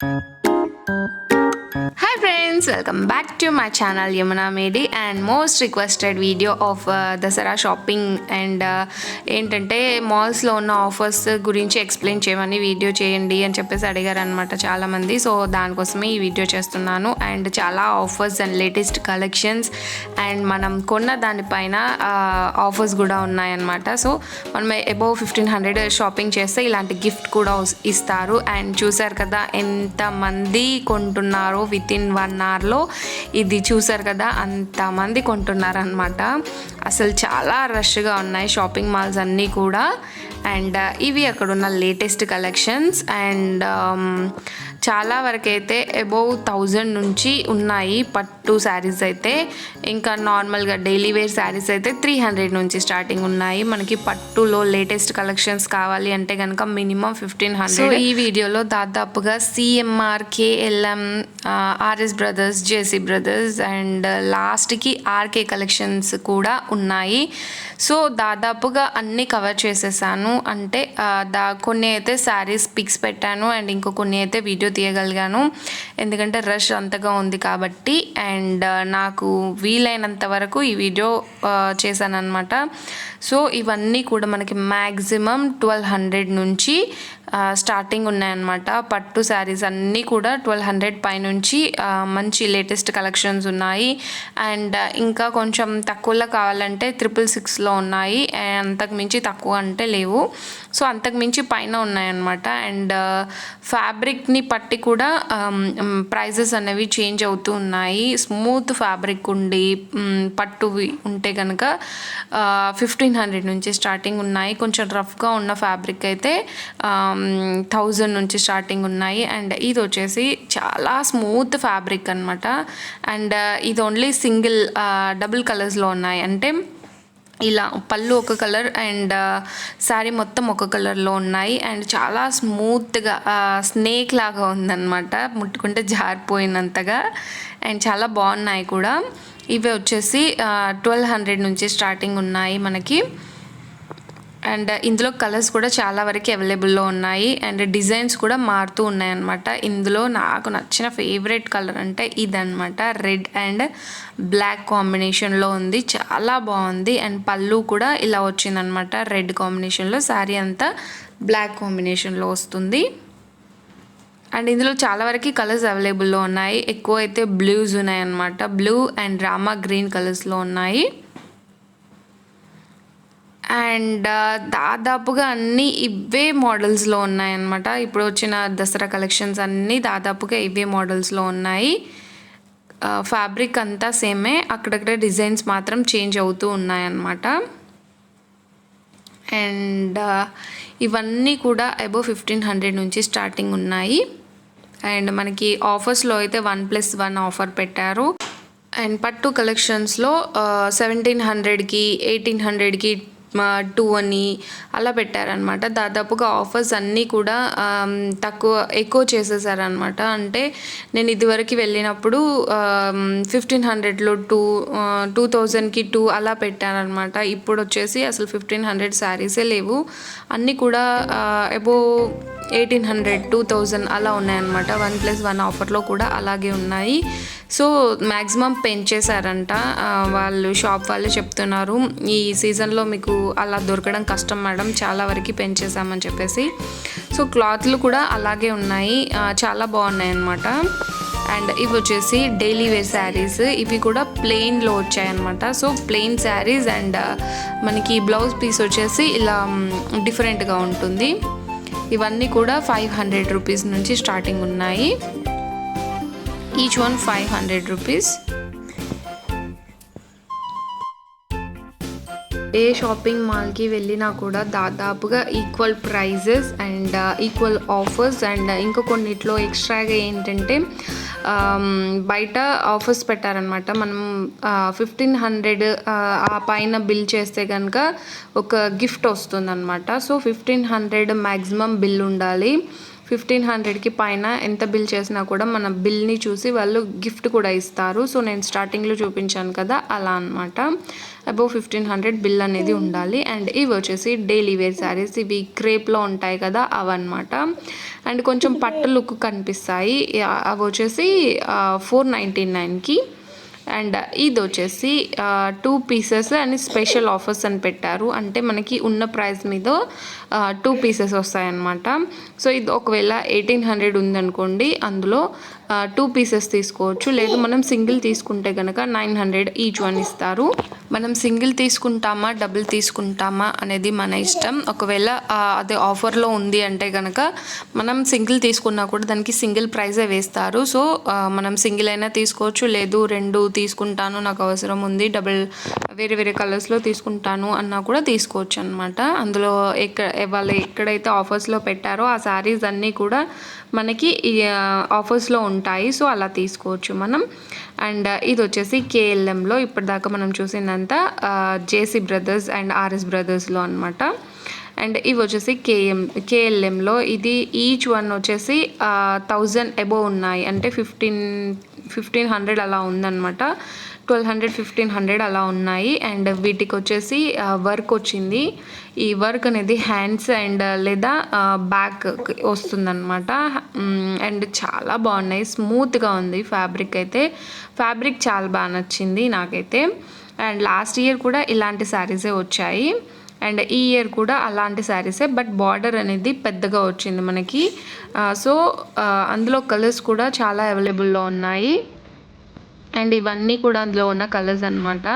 Hi friends, welcome back to my channel Yamuna Medi and most requested video of Dasara shopping and ఏంటంటే మాల్స్లో ఉన్న offers గురించి explain చేయమని video చేయండి అని చెప్పేసి అడిగారు అనమాట చాలామంది. సో దానికోసమే ఈ వీడియో చేస్తున్నాను. అండ్ చాలా offers and latest collections and మనం కొన్న దానిపైన ఆఫర్స్ కూడా ఉన్నాయన్నమాట. సో మనం అబౌవ్ 1500 షాపింగ్ చేస్తే ఇలాంటి గిఫ్ట్ కూడా ఇస్తారు. అండ్ చూసారు కదా ఎంతమంది కొంటున్నారో విత్ ఇన్ 1 అవర్లో. ఇది చూసారు కదా అంతమంది కొంటున్నారనమాట. అసలు చాలా రష్గా ఉన్నాయి షాపింగ్ మాల్స్ అన్నీ కూడా. అండ్ ఇవి అక్కడ ఉన్న లేటెస్ట్ కలెక్షన్స్ అండ్ చాలా వరకు అయితే అబౌవ్ 1000 నుంచి ఉన్నాయి పట్టు శారీస్ అయితే. ఇంకా నార్మల్గా డైలీ వేర్ శారీస్ అయితే 300 నుంచి స్టార్టింగ్ ఉన్నాయి. మనకి పట్టులో లేటెస్ట్ కలెక్షన్స్ కావాలి అంటే కనుక మినిమం 1500. సో ఈ వీడియోలో దాదాపుగా CMR, KLM, RS brothers, JC brothers and లాస్ట్కి ఆర్కే కలెక్షన్స్ కూడా ఉన్నాయి. సో దాదాపుగా అన్నీ కవర్ చేసేసాను. అంటే కొన్ని అయితే శారీస్ పిక్స్ పెట్టాను అండ్ ఇంకో కొన్ని అయితే వీడియో తీయగలిగాను ఎందుకంటే రష్ అంతగా ఉంది కాబట్టి. అండ్ నాకు వీలైనంత వరకు ఈ వీడియో చేశాను అనమాట. సో ఇవన్నీ కూడా మనకి మ్యాక్సిమం 1200 నుంచి స్టార్టింగ్ ఉన్నాయన్నమాట. పట్టు శారీస్ అన్నీ కూడా 1200 పైనుంచి మంచి లేటెస్ట్ కలెక్షన్స్ ఉన్నాయి. అండ్ ఇంకా కొంచెం తక్కువలో కావాలంటే 666లో ఉన్నాయి. అంతకు మించి తక్కువ అంటే లేవు. సో అంతకు మించి పైన ఉన్నాయన్నమాట. అండ్ ఫ్యాబ్రిక్ని పట్టి కూడా ప్రైజెస్ అనేవి చేంజ్ అవుతూ ఉన్నాయి. స్మూత్ ఫ్యాబ్రిక్ ఉండి పట్టువి ఉంటే కనుక 1500 నుంచి స్టార్టింగ్ ఉన్నాయి. కొంచెం రఫ్గా ఉన్న ఫ్యాబ్రిక్ అయితే 1000 నుంచి స్టార్టింగ్ ఉన్నాయి. అండ్ ఇది వచ్చేసి చాలా స్మూత్ ఫ్యాబ్రిక్ అనమాట. అండ్ ఇది ఓన్లీ సింగిల్ డబుల్ కలర్స్లో ఉన్నాయి. అంటే ఇలా పళ్ళు ఒక కలర్ అండ్ శారీ మొత్తం ఒక కలర్లో ఉన్నాయి. అండ్ చాలా స్మూత్గా స్నేక్ లాగా ఉందన్నమాట, ముట్టుకుంటే జారిపోయినంతగా. అండ్ చాలా బాగున్నాయి కూడా. ఇవి వచ్చేసి 1200 నుంచి స్టార్టింగ్ ఉన్నాయి మనకి. అండ్ ఇందులో కలర్స్ కూడా చాలా వరకు అవైలబుల్లో ఉన్నాయి. అండ్ డిజైన్స్ కూడా మారుతూ ఉన్నాయన్నమాట. ఇందులో నాకు నచ్చిన ఫేవరెట్ కలర్ అంటే ఇదన్నమాట. రెడ్ అండ్ బ్లాక్ కాంబినేషన్లో ఉంది, చాలా బాగుంది. అండ్ పళ్ళు కూడా ఇలా వచ్చిందనమాట రెడ్ కాంబినేషన్లో. శారీ అంతా బ్లాక్ కాంబినేషన్లో వస్తుంది. అండ్ ఇందులో చాలా వరకు కలర్స్ అవైలబుల్లో ఉన్నాయి. ఎక్కువ అయితే బ్లూస్ ఉన్నాయన్నమాట. బ్లూ అండ్ రామా గ్రీన్ కలర్స్లో ఉన్నాయి. అండ్ దాదాపుగా అన్నీ ఇవే మోడల్స్లో ఉన్నాయన్నమాట. ఇప్పుడు వచ్చిన దసరా కలెక్షన్స్ అన్నీ దాదాపుగా ఇవే మోడల్స్లో ఉన్నాయి. ఫ్యాబ్రిక్ అంతా సేమే, అక్కడక్కడ డిజైన్స్ మాత్రం చేంజ్ అవుతూ ఉన్నాయన్నమాట. అండ్ ఇవన్నీ కూడా అబౌవ్ 1500 నుంచి స్టార్టింగ్ ఉన్నాయి. అండ్ మనకి ఆఫర్స్లో అయితే 1+1 ఆఫర్ పెట్టారు. అండ్ పట్టు కలెక్షన్స్లో 1700కి 1800కి 2 అని అలా పెట్టారనమాట. దాదాపుగా ఆఫర్స్ అన్నీ కూడా ఎక్కువ చేసేసారనమాట. అంటే నేను ఇదివరకు వెళ్ళినప్పుడు 1500లో 2000కి 2 అలా పెట్టారనమాట. ఇప్పుడు వచ్చేసి అసలు 1500 శారీసే లేవు. అన్నీ కూడా అబోవ్ 1800, 2000 అలా ఉన్నాయన్నమాట. 1+1 ఆఫర్లో కూడా అలాగే ఉన్నాయి. సో మ్యాక్సిమం పెంచేశారంట వాళ్ళు, షాప్ వాళ్ళే చెప్తున్నారు. ఈ సీజన్లో మీకు అలా దొరకడం కష్టం మేడం, చాలా వరకు పెంచేసామని చెప్పేసి. సో క్లాత్లు కూడా అలాగే ఉన్నాయి, చాలా బాగున్నాయి అన్నమాట. అండ్ ఇవి వచ్చేసి డైలీ వేర్ శారీస్. ఇవి కూడా ప్లెయిన్లో వచ్చాయన్నమాట. సో ప్లెయిన్ శారీస్ అండ్ మనకి బ్లౌజ్ పీస్ వచ్చేసి ఇలా డిఫరెంట్గా ఉంటుంది. ఇవన్నీ కూడా 500 రూపీస్ నుంచి స్టార్టింగ్ ఉన్నాయి. Each one 500 rupees. ఏ షాపింగ్ మాల్కి వెళ్ళినా కూడా దాదాపుగా equal prices and equal offers. And ఇంకా కొన్నిట్లో ఎక్స్ట్రాగా ఏంటంటే బయట ఆఫర్స్ పెట్టారనమాట. మనం 1500 ఆ పైన బిల్ చేస్తే కనుక ఒక గిఫ్ట్ వస్తుందన్నమాట. సో 1500 మ్యాక్సిమం బిల్ ఉండాలి. 1500కి పైన ఎంత బిల్ చేసినా కూడా మన బిల్ని చూసి వాళ్ళు గిఫ్ట్ కూడా ఇస్తారు. సో నేను స్టార్టింగ్లో చూపించాను కదా, అలా అనమాట. అబౌవ్ 1500 బిల్ అనేది ఉండాలి. అండ్ ఇవి వచ్చేసి డైలీ వేర్ శారీస్, ఇవి క్రేప్లో ఉంటాయి కదా అవన్నమాట. అండ్ కొంచెం పట్టు లుక్ కనిపిస్తాయి. అవి వచ్చేసి 499కి. అండ్ ఇది వచ్చేసి 2 పీసెస్ అని స్పెషల్ ఆఫర్స్ అని పెట్టారు. అంటే మనకి ఉన్న ప్రైస్ మీద 2 పీసెస్ వస్తాయన్నమాట. సో ఇది ఒకవేళ 1800 ఉందనుకోండి, అందులో 2 పీసెస్ తీసుకోవచ్చు. లేదు మనం సింగిల్ తీసుకుంటే కనుక 900 ఈచ్ వన్ ఇస్తారు. మనం సింగిల్ తీసుకుంటామా డబుల్ తీసుకుంటామా అనేది మన ఇష్టం. ఒకవేళ అది ఆఫర్లో ఉంది అంటే కనుక మనం సింగిల్ తీసుకున్నా కూడా దానికి సింగిల్ ప్రైజే వేస్తారు. సో మనం సింగిల్ అయినా తీసుకోవచ్చు, లేదు 2 తీసుకుంటాను నాకు అవసరం ఉంది, డబుల్ వేరే వేరే కలర్స్లో తీసుకుంటాను అన్నా కూడా తీసుకోవచ్చు అనమాట. అందులో వాళ్ళు ఎక్కడైతే ఆఫర్స్లో పెట్టారో ఆ శారీస్ అన్నీ కూడా మనకి ఆఫర్స్లో ఉంటాయి. సో అలా తీసుకోవచ్చు మనం. అండ్ ఇది వచ్చేసి కేఎల్ఎంలో ఇప్పటిదాకా మనం చూసిందంతా జేసీ బ్రదర్స్ అండ్ ఆర్ఎస్ బ్రదర్స్లో అనమాట. అండ్ ఇవి వచ్చేసి కేఎల్ఎంలో ఇది ఈచ్ వన్ వచ్చేసి 1000 అబోవ్ ఉన్నాయి. అంటే 1500 అలా ఉందన్నమాట. 1200 1500 అలా ఉన్నాయి. అండ్ వీటికి వచ్చేసి వర్క్ వచ్చింది. ఈ వర్క్ అనేది హ్యాండ్స్ అండ్ లేదా బ్యాక్ వస్తుందన్నమాట. అండ్ చాలా బాగున్నాయి, స్మూత్గా ఉంది ఫ్యాబ్రిక్ అయితే. ఫ్యాబ్రిక్ చాలా బాగా నచ్చింది నాకైతే. అండ్ లాస్ట్ ఇయర్ కూడా ఇలాంటి శారీసే వచ్చాయి. అండ్ ఈ ఇయర్ కూడా అలాంటి శారీసే, బట్ బార్డర్ అనేది పెద్దగా వచ్చింది మనకి. సో అందులో కలర్స్ కూడా చాలా అవైలబుల్లో ఉన్నాయి. అండ్ ఇవన్నీ కూడా అందులో ఉన్న కలర్స్ అనమాట.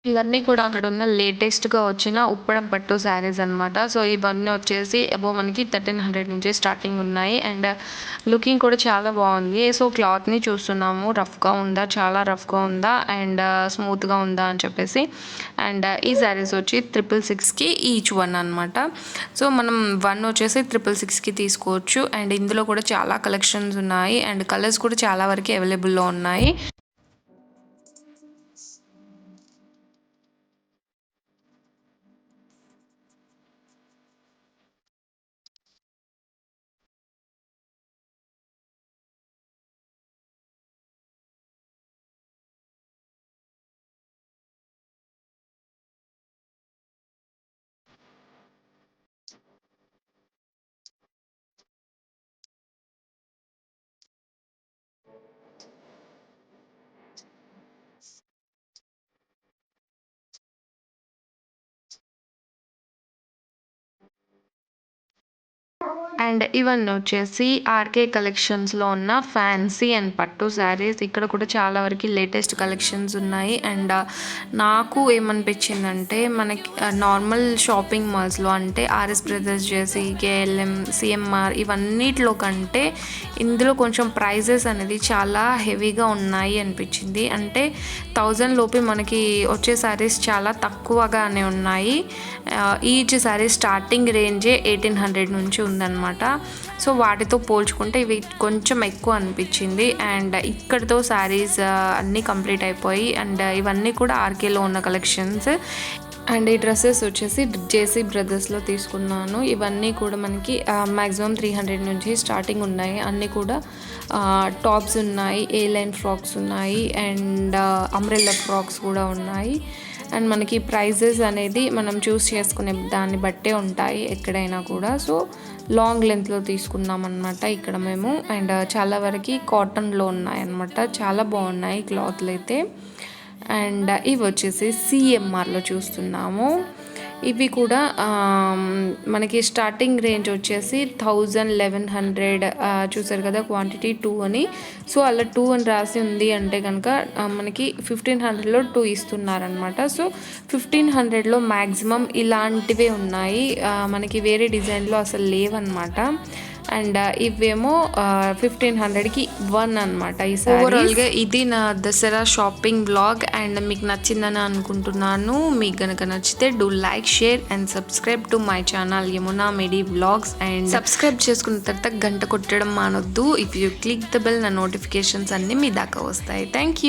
ఇవన్నీ కూడా అక్కడ ఉన్న లేటెస్ట్గా వచ్చిన ఉప్పడం పట్టు శారీస్ అనమాట. సో ఇవన్నీ వచ్చేసి అబో మనకి 1300 నుంచి స్టార్టింగ్ ఉన్నాయి. అండ్ లుకింగ్ కూడా చాలా బాగుంది. సో క్లాత్ని చూస్తున్నాము, రఫ్గా ఉందా, చాలా రఫ్గా ఉందా అండ్ స్మూత్గా ఉందా అని చెప్పేసి. అండ్ ఈ శారీస్ వచ్చి 666కి ఈచ్ వన్ అనమాట. సో మనం వన్ వచ్చేసి 666కి తీసుకోవచ్చు. అండ్ ఇందులో కూడా చాలా కలెక్షన్స్ ఉన్నాయి అండ్ కలర్స్ కూడా చాలా వరకు అవైలబుల్లో ఉన్నాయి. అండ్ ఇవన్నీ వచ్చేసి ఆర్కే కలెక్షన్స్లో ఉన్న ఫ్యాన్సీ అండ్ పట్టు శారీస్. ఇక్కడ కూడా చాలా వరకు లేటెస్ట్ కలెక్షన్స్ ఉన్నాయి. అండ్ నాకు ఏమనిపించిందంటే మనకి నార్మల్ షాపింగ్ మాల్స్లో అంటే ఆర్ఎస్ బ్రదర్స్, జేసీ, కేఎల్ఎం, సిఎంఆర్ ఇవన్నిటిలో కంటే ఇందులో కొంచెం ప్రైజెస్ అనేది చాలా హెవీగా ఉన్నాయి అనిపించింది. అంటే 1000 లోపే మనకి వచ్చే శారీస్ చాలా తక్కువగానే ఉన్నాయి. ఈచ్ శారీ స్టార్టింగ్ రేంజే 1800 నుంచి ఉందన్నమాట. సో వాటితో పోల్చుకుంటే ఇవి కొంచెం ఎక్కువ అనిపించింది. అండ్ ఇక్కడితో శారీస్ అన్నీ కంప్లీట్ అయిపోయి. అండ్ ఇవన్నీ కూడా ఆర్కేలో ఉన్న కలెక్షన్స్. అండ్ ఈ డ్రెస్సెస్ వచ్చేసి జేసీ బ్రదర్స్లో తీసుకున్నాను. ఇవన్నీ కూడా మనకి మ్యాక్సిమం 300 నుంచి స్టార్టింగ్ ఉన్నాయి. అన్నీ కూడా టాప్స్ ఉన్నాయి, ఏ లైన్ ఫ్రాక్స్ ఉన్నాయి అండ్ అంబ్రెల్లా ఫ్రాక్స్ కూడా ఉన్నాయి. అండ్ మనకి ప్రైజెస్ అనేది మనం చూస్ చేసుకునే దాన్ని బట్టే ఉంటాయి ఎక్కడైనా కూడా. సో లాంగ్ లెంత్లో తీసుకున్నాం అనమాట ఇక్కడ మేము. అండ్ చాలా వరకు కాటన్లో ఉన్నాయన్నమాట, చాలా బాగున్నాయి క్లాత్లు అయితే. అండ్ ఇవి వచ్చేసి సిఎంఆర్లో చూస్తున్నాము. ఇవి కూడా మనకి స్టార్టింగ్ రేంజ్ వచ్చేసి 1100 చూసారు కదా క్వాంటిటీ 2 అని. సో అలా 2 అని రాసి ఉంది అంటే కనుక మనకి 1500లో 2 ఇస్తున్నారనమాట. సో 1500లో మ్యాక్సిమం ఇలాంటివే ఉన్నాయి, మనకి వేరే డిజైన్లో అసలు లేవన్నమాట. అండ్ ఇవేమో 1500కి 1 అనమాట. ఈ ఓవరాల్గా ఇది నా దసరా షాపింగ్ బ్లాగ్ అండ్ మీకు నచ్చిందని అనుకుంటున్నాను. మీకు కనుక నచ్చితే do like, share and subscribe to my channel Yamuna Medi vlogs. And subscribe చేసుకున్న తర్వాత గంట కొట్టడం మానొద్దు. If you click the bell నా నోటిఫికేషన్స్ అన్నీ మీ దాకా వస్తాయి. Thank you.